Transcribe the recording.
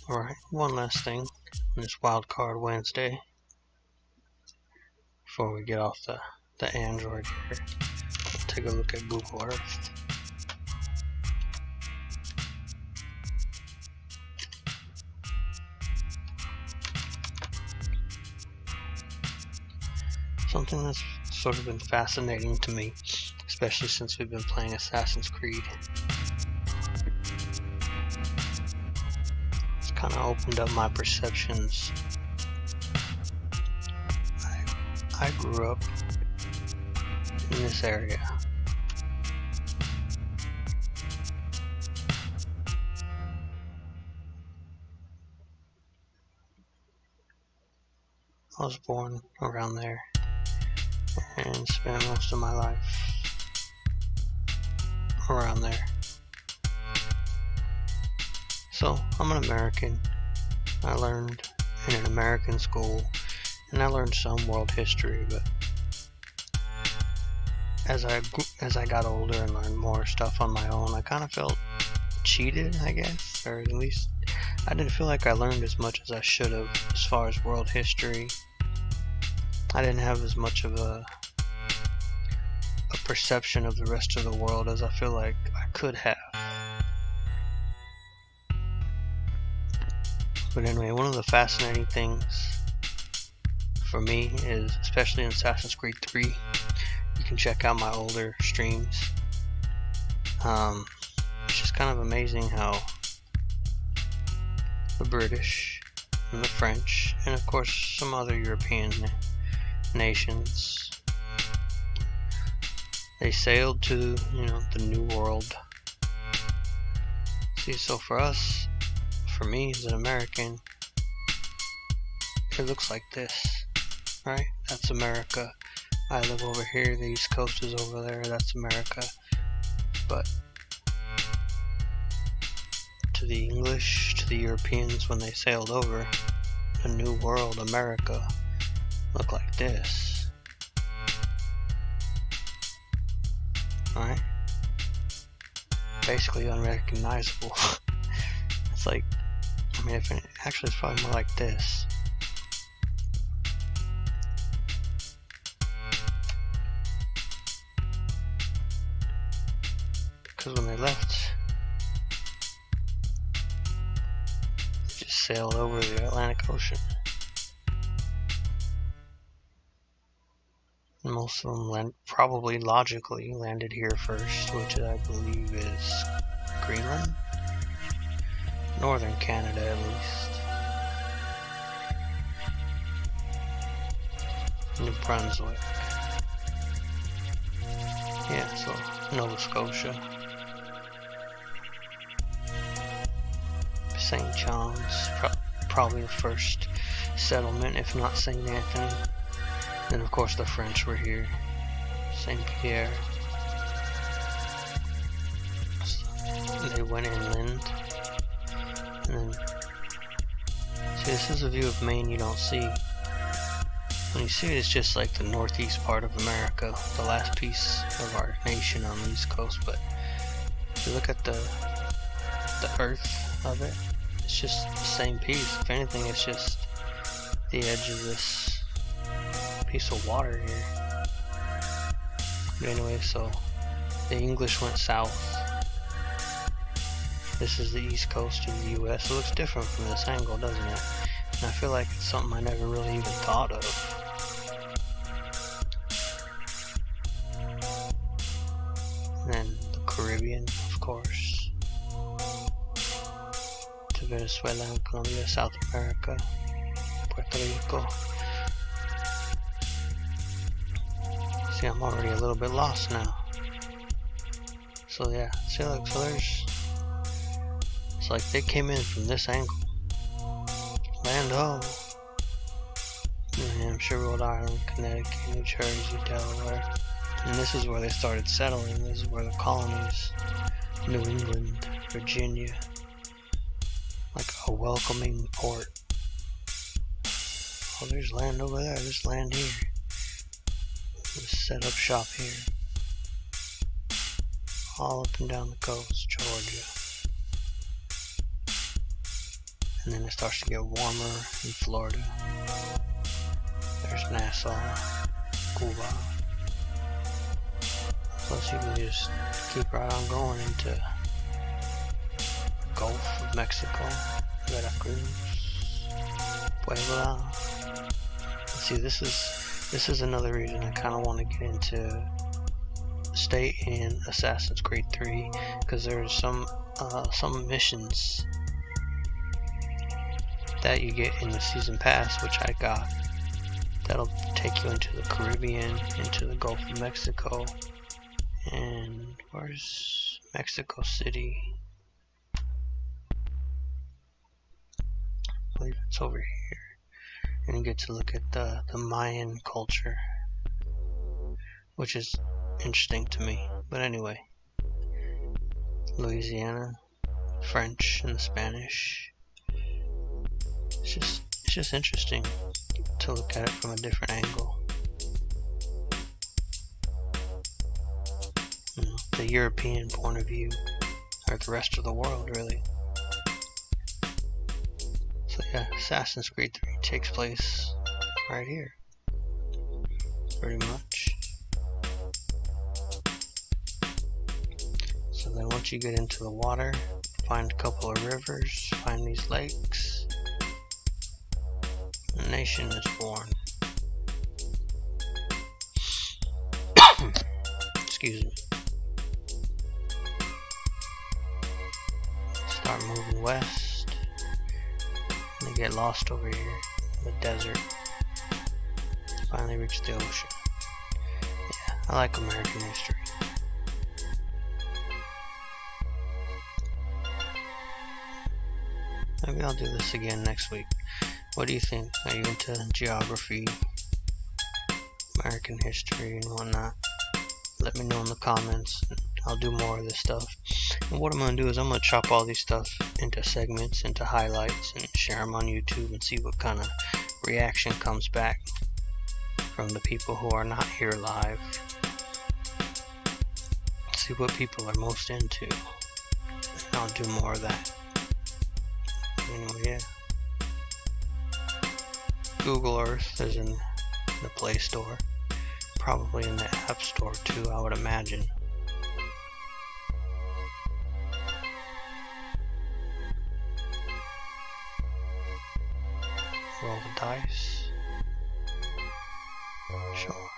Alright, one last thing on this Wildcard Wednesday before we get off the Android here. We'll take a look at Google Earth. Something that's sort of been fascinating to me, especially since we've been playing Assassin's Creed. It's kind of opened up my perceptions. I grew up in this area. I was born around there and spent most of my life around there. So I'm an American. I learned in an American school, and I learned some world history, but as I got older and learned more stuff on my own, I kind of felt cheated, I guess, or at least I didn't feel like I learned as much as I should have as far as world history. I didn't have as much of a perception of the rest of the world as I feel like I could have. But anyway, one of the fascinating things for me is, especially in Assassin's Creed 3, you can check out my older streams. It's just kind of amazing how the British and the French, and of course some other European nations, they sailed to, the New World. See, so for us, for me as an American, it looks like this, right? That's America. I live over here, the East Coast is over there, that's America. But to the English, to the Europeans, when they sailed over, the New World, America, looked like this. Alright? Basically unrecognizable. It's like, actually it's probably more like this. Because when they left, they just sailed over the Atlantic Ocean. And most of them probably logically landed here first, which I believe is Greenland? Northern Canada, at least. New Brunswick. Yeah, so Nova Scotia. St. John's, probably the first settlement, if not St. Anthony. Then of course the French were here. St. Pierre. So they went inland. And then, see, this is a view of Maine you don't see. When you see it, it's just like the northeast part of America, the last piece of our nation on the East Coast. But if you look at the earth of it, it's just the same piece. If anything, it's just the edge of this piece of water here. But anyway, so the English went south. This is the east coast of the US. It looks different from this angle, doesn't it? And I feel like it's something I never really even thought of. And then the Caribbean, of course. To Venezuela and Colombia, South America, Puerto Rico. See, I'm already a little bit lost now. So yeah, see, look, so there's, it's like they came in from this angle. Land ho! New Hampshire, Rhode Island, Connecticut, New Jersey, Delaware. And this is where they started settling. This is where the colonies, New England, Virginia, like a welcoming port. Oh, there's land over there, there's land here. Let's set up shop here. All up and down the coast, Georgia. and then it starts to get warmer in Florida. There's Nassau, Cuba. Plus you can just keep right on going into Gulf of Mexico, Veracruz, Puebla. See, this is another reason I kind of want to get into stay in Assassin's Creed 3, because there's some missions that you get in the season pass, which I got, that'll take you into the Caribbean, into the Gulf of Mexico, and where's Mexico City? I believe it's over here. And you get to look at the Mayan culture, which is interesting to me. But anyway, Louisiana, French and Spanish. It's just interesting to look at it from a different angle. You know, the European point of view, or the rest of the world, really. So yeah, Assassin's Creed 3 takes place right here, pretty much. So then once you get into the water, find a couple of rivers, find these lakes, a nation is born. Excuse me. Start moving west, and they get lost over here in the desert. Finally reach the ocean. Yeah, I like American history. Maybe I'll do this again next week. What do you think? Are you into geography, American history, and whatnot? Let me know in the comments. I'll do more of this stuff. And what I'm going to do is I'm going to chop all these stuff into segments, into highlights, and share them on YouTube and see what kind of reaction comes back from the people who are not here live. See what people are most into. And I'll do more of that. Anyway, yeah. Google Earth is in the Play Store. Probably in the App Store too, I would imagine. Roll the dice. Sure.